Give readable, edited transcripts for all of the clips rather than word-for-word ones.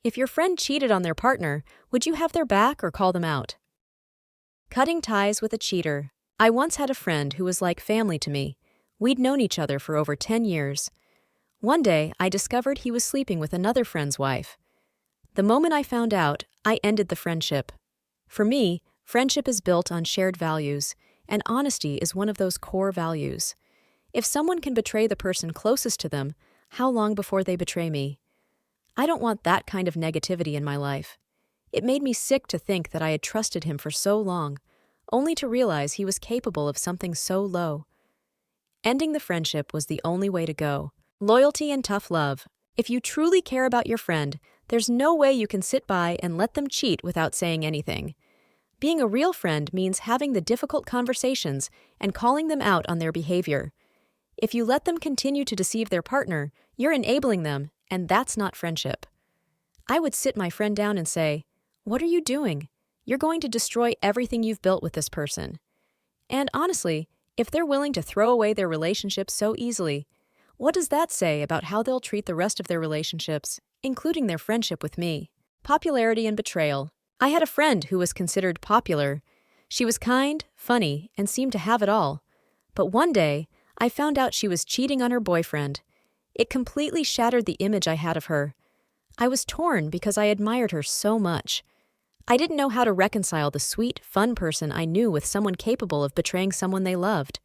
If your friend cheated on their partner, would you have their back or call them out? Cutting ties with a cheater. I once had a friend who was like family to me. We'd known each other for over 10 years. One day, I discovered he was sleeping with another friend's wife. The moment I found out, I ended the friendship. For me, friendship is built on shared values, and honesty is one of those core values. If someone can betray the person closest to them, how long before they betray me? I don't want that kind of negativity in my life. It made me sick to think that I had trusted him for so long, only to realize he was capable of something so low. Ending the friendship was the only way to go. Loyalty and tough love. If you truly care about your friend, there's no way you can sit by and let them cheat without saying anything. Being a real friend means having the difficult conversations and calling them out on their behavior. If you let them continue to deceive their partner, you're enabling them, and that's not friendship. I would sit my friend down and say, "What are you doing? You're going to destroy everything you've built with this person." And honestly, if they're willing to throw away their relationship so easily, what does that say about how they'll treat the rest of their relationships, including their friendship with me? Popularity and betrayal. I had a friend who was considered popular. She was kind, funny, and seemed to have it all. But one day, I found out she was cheating on her boyfriend. It completely shattered the image I had of her. I was torn because I admired her so much. I didn't know how to reconcile the sweet, fun person I knew with someone capable of betraying someone they loved.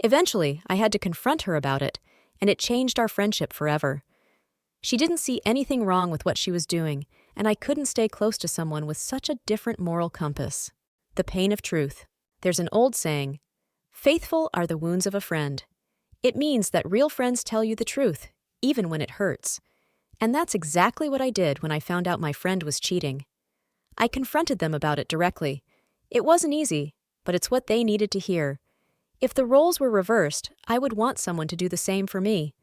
Eventually, I had to confront her about it, and it changed our friendship forever. She didn't see anything wrong with what she was doing, and I couldn't stay close to someone with such a different moral compass. The pain of truth. There's an old saying, "Faithful are the wounds of a friend." It means that real friends tell you the truth, even when it hurts. And that's exactly what I did when I found out my friend was cheating. I confronted them about it directly. It wasn't easy, but it's what they needed to hear. If the roles were reversed, I would want someone to do the same for me.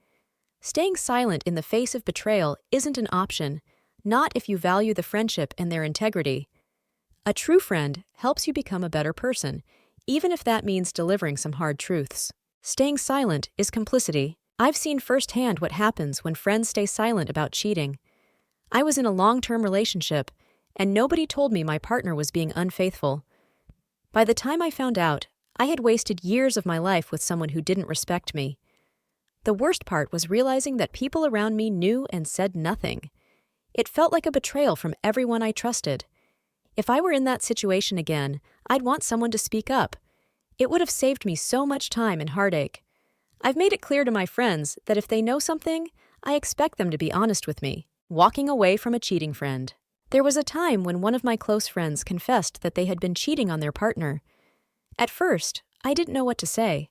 Staying silent in the face of betrayal isn't an option, not if you value the friendship and their integrity. A true friend helps you become a better person, even if that means delivering some hard truths. Staying silent is complicity. I've seen firsthand what happens when friends stay silent about cheating. I was in a long-term relationship, and nobody told me my partner was being unfaithful. By the time I found out, I had wasted years of my life with someone who didn't respect me. The worst part was realizing that people around me knew and said nothing. It felt like a betrayal from everyone I trusted. If I were in that situation again, I'd want someone to speak up. It would have saved me so much time and heartache. I've made it clear to my friends that if they know something, I expect them to be honest with me. Walking away from a cheating friend. There was a time when one of my close friends confessed that they had been cheating on their partner. At first, I didn't know what to say.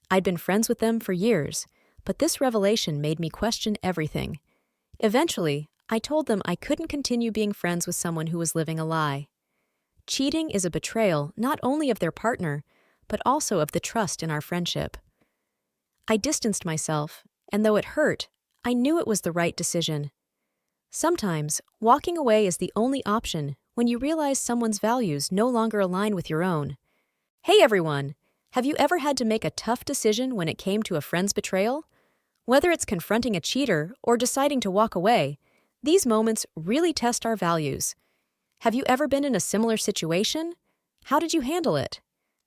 I'd been friends with them for years, but this revelation made me question everything. Eventually, I told them I couldn't continue being friends with someone who was living a lie. Cheating is a betrayal not only of their partner, but also of the trust in our friendship. I distanced myself, and though it hurt, I knew it was the right decision. Sometimes, walking away is the only option when you realize someone's values no longer align with your own. Hey everyone! Have you ever had to make a tough decision when it came to a friend's betrayal? Whether it's confronting a cheater or deciding to walk away, these moments really test our values. Have you ever been in a similar situation? How did you handle it?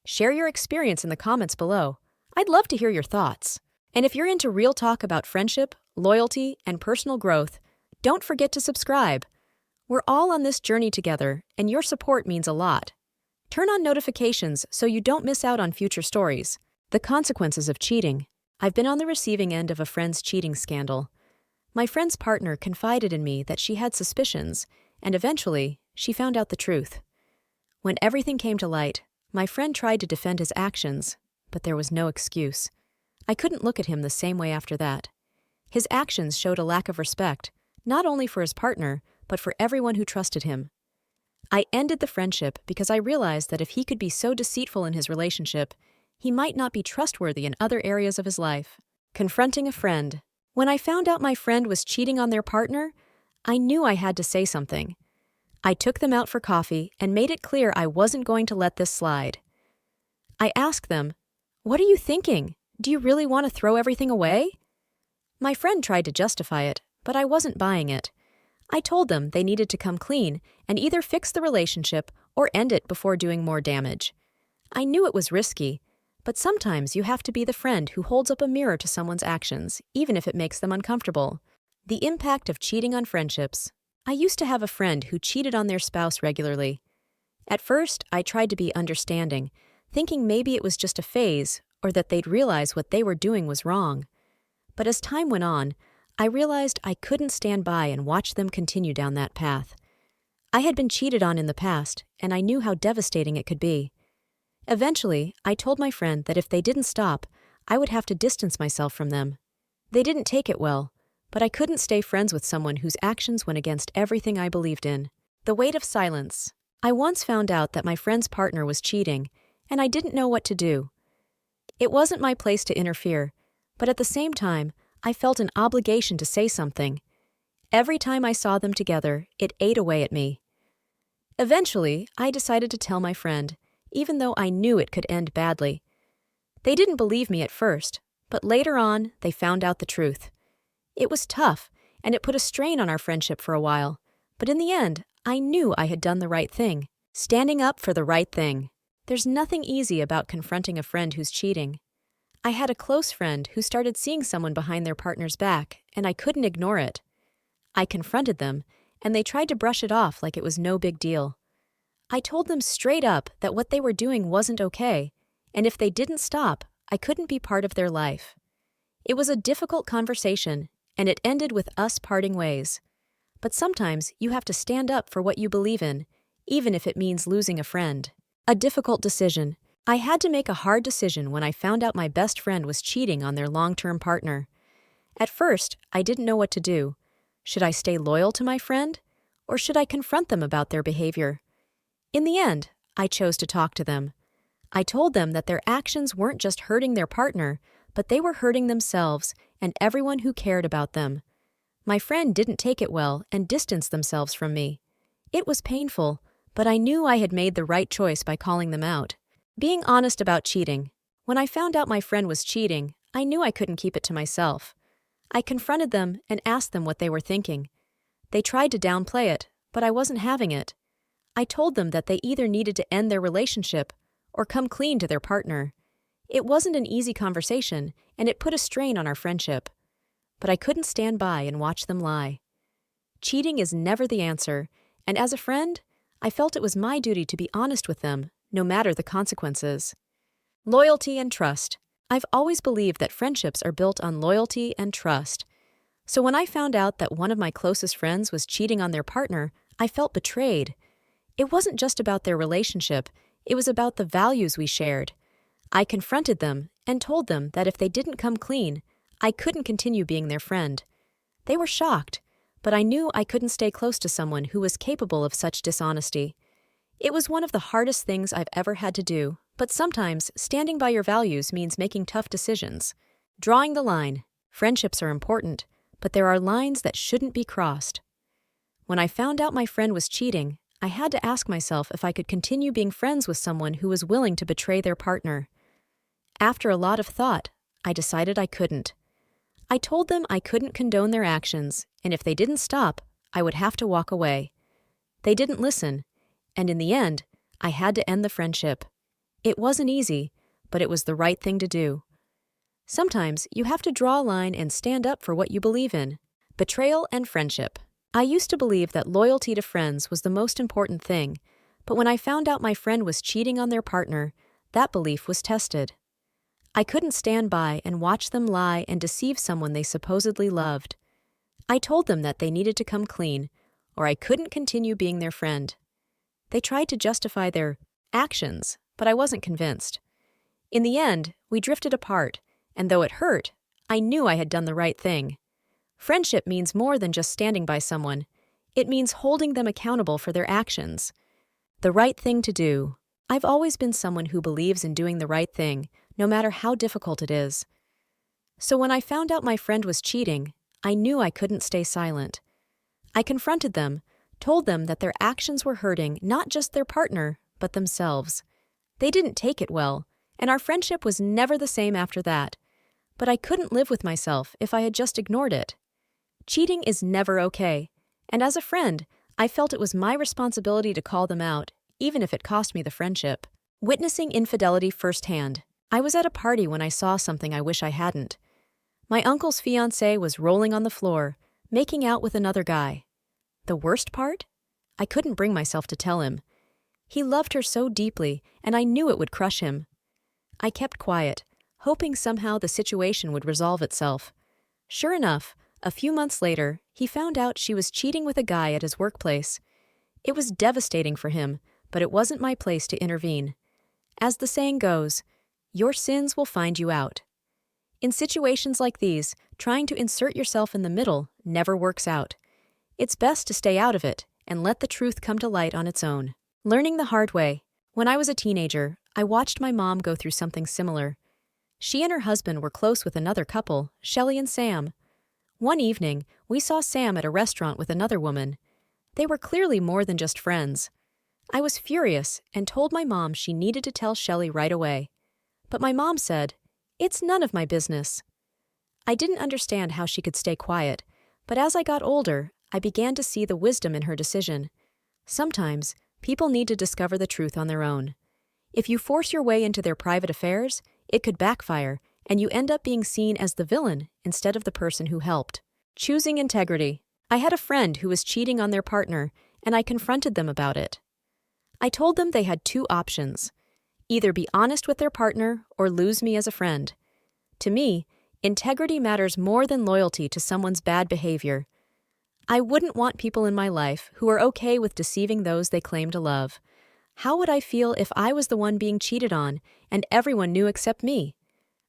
Share your experience in the comments below. I'd love to hear your thoughts. And if you're into real talk about friendship, loyalty, and personal growth, don't forget to subscribe. We're all on this journey together, and your support means a lot. Turn on notifications so you don't miss out on future stories. The consequences of cheating. I've been on the receiving end of a friend's cheating scandal. My friend's partner confided in me that she had suspicions, and eventually, she found out the truth. When everything came to light, my friend tried to defend his actions, but there was no excuse. I couldn't look at him the same way after that. His actions showed a lack of respect, not only for his partner, but for everyone who trusted him. I ended the friendship because I realized that if he could be so deceitful in his relationship, he might not be trustworthy in other areas of his life. Confronting a friend. When I found out my friend was cheating on their partner, I knew I had to say something. I took them out for coffee and made it clear I wasn't going to let this slide. I asked them, "What are you thinking? Do you really want to throw everything away?" My friend tried to justify it, but I wasn't buying it. I told them they needed to come clean and either fix the relationship or end it before doing more damage. I knew it was risky, but sometimes you have to be the friend who holds up a mirror to someone's actions, even if it makes them uncomfortable. The impact of cheating on friendships. I used to have a friend who cheated on their spouse regularly. At first, I tried to be understanding, thinking maybe it was just a phase or that they'd realize what they were doing was wrong. But as time went on, I realized I couldn't stand by and watch them continue down that path. I had been cheated on in the past, and I knew how devastating it could be. Eventually, I told my friend that if they didn't stop, I would have to distance myself from them. They didn't take it well, but I couldn't stay friends with someone whose actions went against everything I believed in. The weight of silence. I once found out that my friend's partner was cheating, and I didn't know what to do. It wasn't my place to interfere, but at the same time, I felt an obligation to say something. Every time I saw them together, it ate away at me. Eventually, I decided to tell my friend, even though I knew it could end badly. They didn't believe me at first, but later on, they found out the truth. It was tough, and it put a strain on our friendship for a while, but in the end, I knew I had done the right thing, standing up for the right thing. There's nothing easy about confronting a friend who's cheating. I had a close friend who started seeing someone behind their partner's back, and I couldn't ignore it. I confronted them, and they tried to brush it off like it was no big deal. I told them straight up that what they were doing wasn't okay, and if they didn't stop, I couldn't be part of their life. It was a difficult conversation, and it ended with us parting ways. But sometimes you have to stand up for what you believe in, even if it means losing a friend. A difficult decision. I had to make a hard decision when I found out my best friend was cheating on their long-term partner. At first, I didn't know what to do. Should I stay loyal to my friend, or should I confront them about their behavior? In the end, I chose to talk to them. I told them that their actions weren't just hurting their partner, but they were hurting themselves and everyone who cared about them. My friend didn't take it well and distanced themselves from me. It was painful, but I knew I had made the right choice by calling them out. Being honest about cheating. When I found out my friend was cheating, I knew I couldn't keep it to myself. I confronted them and asked them what they were thinking. They tried to downplay it, but I wasn't having it. I told them that they either needed to end their relationship or come clean to their partner. It wasn't an easy conversation, and it put a strain on our friendship. But I couldn't stand by and watch them lie. Cheating is never the answer, and as a friend, I felt it was my duty to be honest with them, no matter the consequences. Loyalty and trust. I've always believed that friendships are built on loyalty and trust. So when I found out that one of my closest friends was cheating on their partner, I felt betrayed. It wasn't just about their relationship, it was about the values we shared. I confronted them and told them that if they didn't come clean, I couldn't continue being their friend. They were shocked, but I knew I couldn't stay close to someone who was capable of such dishonesty. It was one of the hardest things I've ever had to do, but sometimes standing by your values means making tough decisions. Drawing the line. Friendships are important, but there are lines that shouldn't be crossed. When I found out my friend was cheating, I had to ask myself if I could continue being friends with someone who was willing to betray their partner. After a lot of thought, I decided I couldn't. I told them I couldn't condone their actions, and if they didn't stop, I would have to walk away. They didn't listen, and in the end, I had to end the friendship. It wasn't easy, but it was the right thing to do. Sometimes you have to draw a line and stand up for what you believe in. Betrayal and friendship. I used to believe that loyalty to friends was the most important thing, but when I found out my friend was cheating on their partner, that belief was tested. I couldn't stand by and watch them lie and deceive someone they supposedly loved. I told them that they needed to come clean, or I couldn't continue being their friend. They tried to justify their actions, but I wasn't convinced. In the end, we drifted apart, and though it hurt, I knew I had done the right thing. Friendship means more than just standing by someone. It means holding them accountable for their actions. The right thing to do. I've always been someone who believes in doing the right thing, no matter how difficult it is. So when I found out my friend was cheating, I knew I couldn't stay silent. I confronted them, told them that their actions were hurting not just their partner, but themselves. They didn't take it well, and our friendship was never the same after that. But I couldn't live with myself if I had just ignored it. Cheating is never okay, And as a friend, I felt it was my responsibility to call them out, even if it cost me the friendship. Witnessing infidelity firsthand. I was at a party when I saw something I wish I hadn't. My uncle's fiancée was rolling on the floor, making out with another guy. The worst part? I couldn't bring myself to tell him. He loved her so deeply, and I knew it would crush him. I kept quiet, hoping somehow the situation would resolve itself. Sure enough, a few months later, he found out she was cheating with a guy at his workplace. It was devastating for him, but it wasn't my place to intervene. As the saying goes, your sins will find you out. In situations like these, trying to insert yourself in the middle never works out. It's best to stay out of it and let the truth come to light on its own. Learning the hard way. When I was a teenager, I watched my mom go through something similar. She and her husband were close with another couple, Shelley and Sam. One evening, we saw Sam at a restaurant with another woman. They were clearly more than just friends. I was furious and told my mom she needed to tell Shelley right away. But my mom said, "It's none of my business." I didn't understand how she could stay quiet, but as I got older, I began to see the wisdom in her decision. Sometimes, people need to discover the truth on their own. If you force your way into their private affairs, it could backfire, and you end up being seen as the villain instead of the person who helped. Choosing integrity. I had a friend who was cheating on their partner, and I confronted them about it. I told them they had two options: either be honest with their partner or lose me as a friend. To me, integrity matters more than loyalty to someone's bad behavior. I wouldn't want people in my life who are okay with deceiving those they claim to love. How would I feel if I was the one being cheated on and everyone knew except me?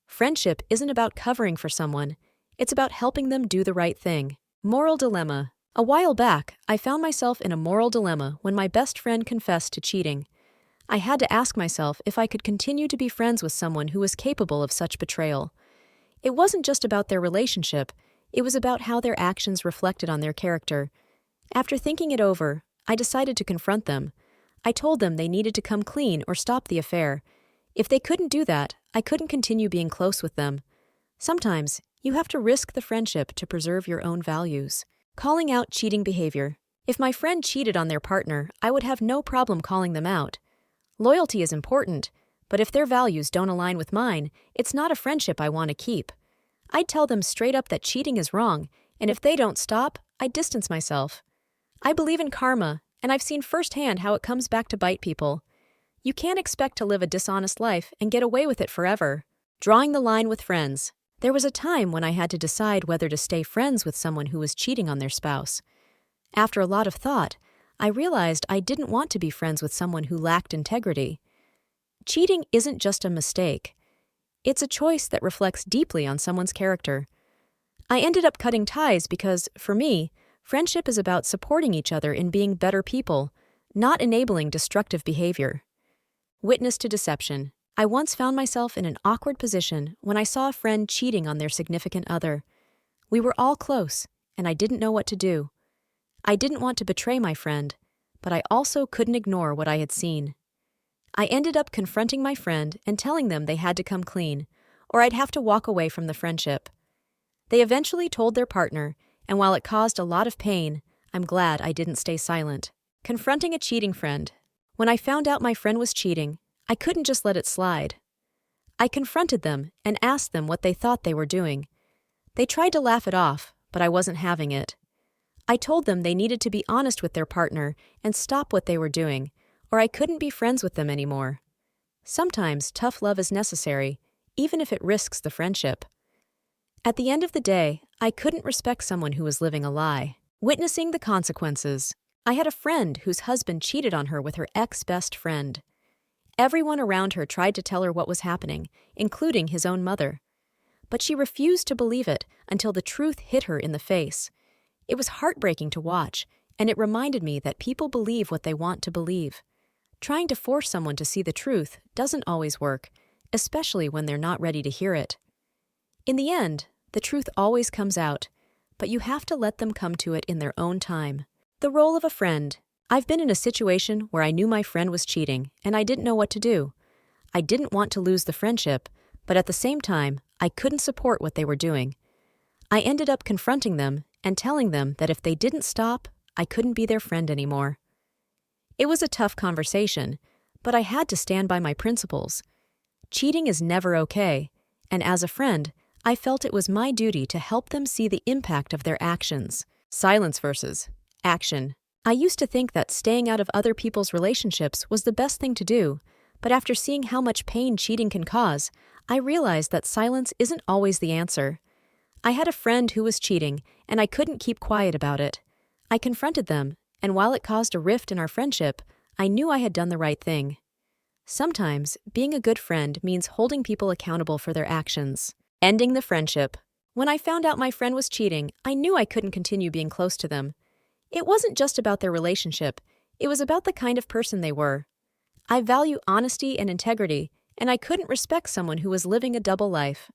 Friendship isn't about covering for someone. It's about helping them do the right thing. Moral dilemma. A while back, I found myself in a moral dilemma when my best friend confessed to cheating. I had to ask myself if I could continue to be friends with someone who was capable of such betrayal. It wasn't just about their relationship, it was about how their actions reflected on their character. After thinking it over, I decided to confront them. I told them they needed to come clean or stop the affair. If they couldn't do that, I couldn't continue being close with them. Sometimes, you have to risk the friendship to preserve your own values. Calling out cheating behavior. If my friend cheated on their partner, I would have no problem calling them out. Loyalty is important, but if their values don't align with mine, it's not a friendship I want to keep. I'd tell them straight up that cheating is wrong, and if they don't stop, I'd distance myself. I believe in karma, and I've seen firsthand how it comes back to bite people. You can't expect to live a dishonest life and get away with it forever. Drawing the line with friends. There was a time when I had to decide whether to stay friends with someone who was cheating on their spouse. After a lot of thought, I realized I didn't want to be friends with someone who lacked integrity. Cheating isn't just a mistake. It's a choice that reflects deeply on someone's character. I ended up cutting ties because, for me, friendship is about supporting each other in being better people, not enabling destructive behavior. Witness to deception. I once found myself in an awkward position when I saw a friend cheating on their significant other. We were all close, and I didn't know what to do. I didn't want to betray my friend, but I also couldn't ignore what I had seen. I ended up confronting my friend and telling them they had to come clean, or I'd have to walk away from the friendship. They eventually told their partner, and while it caused a lot of pain, I'm glad I didn't stay silent. Confronting a cheating friend. When I found out my friend was cheating, I couldn't just let it slide. I confronted them and asked them what they thought they were doing. They tried to laugh it off, but I wasn't having it. I told them they needed to be honest with their partner and stop what they were doing, or I couldn't be friends with them anymore. Sometimes tough love is necessary, even if it risks the friendship. At the end of the day, I couldn't respect someone who was living a lie. Witnessing the consequences. I had a friend whose husband cheated on her with her ex-best friend. Everyone around her tried to tell her what was happening, including his own mother. But she refused to believe it until the truth hit her in the face. It was heartbreaking to watch, and it reminded me that people believe what they want to believe. Trying to force someone to see the truth doesn't always work, especially when they're not ready to hear it. In the end, the truth always comes out, but you have to let them come to it in their own time. The role of a friend. I've been in a situation where I knew my friend was cheating, and I didn't know what to do. I didn't want to lose the friendship, but at the same time, I couldn't support what they were doing. I ended up confronting them and telling them that if they didn't stop, I couldn't be their friend anymore. It was a tough conversation, but I had to stand by my principles. Cheating is never okay, and as a friend, I felt it was my duty to help them see the impact of their actions. Silence versus action. I used to think that staying out of other people's relationships was the best thing to do, but after seeing how much pain cheating can cause, I realized that silence isn't always the answer. I had a friend who was cheating, and I couldn't keep quiet about it. I confronted them, and while it caused a rift in our friendship, I knew I had done the right thing. Sometimes, being a good friend means holding people accountable for their actions. Ending the friendship. When I found out my friend was cheating, I knew I couldn't continue being close to them. It wasn't just about their relationship, it was about the kind of person they were. I value honesty and integrity, and I couldn't respect someone who was living a double life.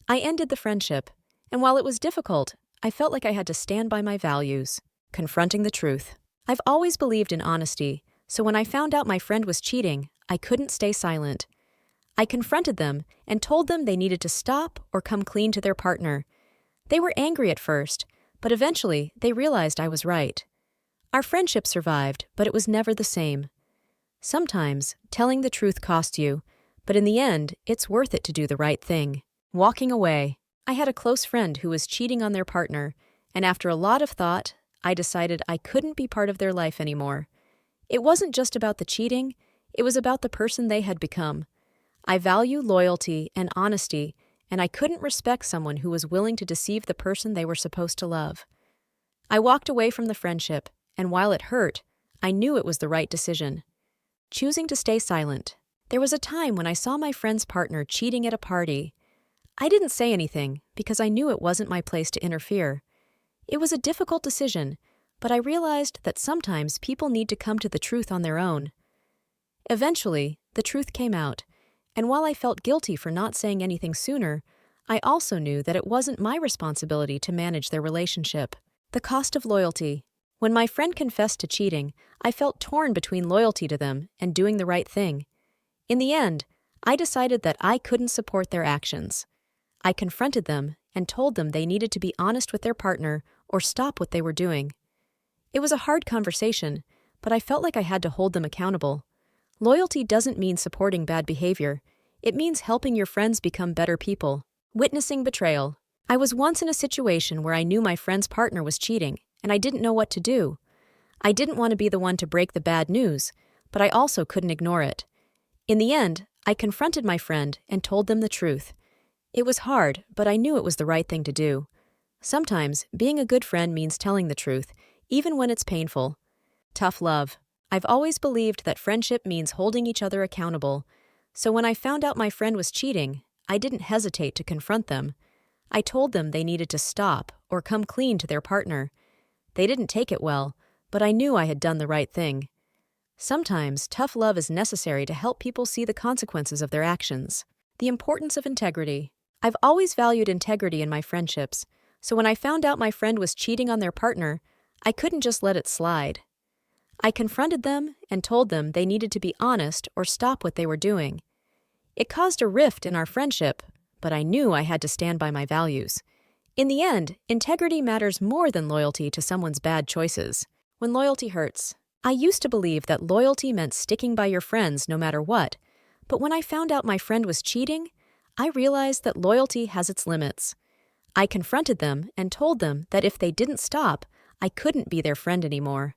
I ended the friendship, and while it was difficult, I felt like I had to stand by my values. Confronting the truth. I've always believed in honesty, so when I found out my friend was cheating, I couldn't stay silent. I confronted them and told them they needed to stop or come clean to their partner. They were angry at first, but eventually they realized I was right. Our friendship survived, but it was never the same. Sometimes, telling the truth costs you, but in the end, it's worth it to do the right thing. Walking away. I had a close friend who was cheating on their partner, and after a lot of thought, I decided I couldn't be part of their life anymore. It wasn't just about the cheating, it was about the person they had become. I value loyalty and honesty, and I couldn't respect someone who was willing to deceive the person they were supposed to love. I walked away from the friendship, and while it hurt, I knew it was the right decision. Choosing to stay silent. There was a time when I saw my friend's partner cheating at a party. I didn't say anything because I knew it wasn't my place to interfere. It was a difficult decision, but I realized that sometimes people need to come to the truth on their own. Eventually, the truth came out, and while I felt guilty for not saying anything sooner, I also knew that it wasn't my responsibility to manage their relationship. The cost of loyalty. When my friend confessed to cheating, I felt torn between loyalty to them and doing the right thing. In the end, I decided that I couldn't support their actions. I confronted them and told them they needed to be honest with their partner or stop what they were doing. It was a hard conversation, but I felt like I had to hold them accountable. Loyalty doesn't mean supporting bad behavior. It means helping your friends become better people. Witnessing betrayal. I was once in a situation where I knew my friend's partner was cheating, and I didn't know what to do. I didn't want to be the one to break the bad news, but I also couldn't ignore it. In the end, I confronted my friend and told them the truth. It was hard, but I knew it was the right thing to do. Sometimes, being a good friend means telling the truth, even when it's painful. Tough love. I've always believed that friendship means holding each other accountable. So when I found out my friend was cheating, I didn't hesitate to confront them. I told them they needed to stop or come clean to their partner. They didn't take it well, but I knew I had done the right thing. Sometimes, tough love is necessary to help people see the consequences of their actions. The importance of integrity. I've always valued integrity in my friendships, so when I found out my friend was cheating on their partner, I couldn't just let it slide. I confronted them and told them they needed to be honest or stop what they were doing. It caused a rift in our friendship, but I knew I had to stand by my values. In the end, integrity matters more than loyalty to someone's bad choices. When loyalty hurts. I used to believe that loyalty meant sticking by your friends no matter what, but when I found out my friend was cheating, I realized that loyalty has its limits. I confronted them and told them that if they didn't stop, I couldn't be their friend anymore.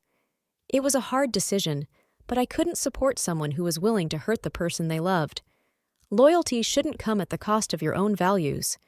It was a hard decision, but I couldn't support someone who was willing to hurt the person they loved. Loyalty shouldn't come at the cost of your own values.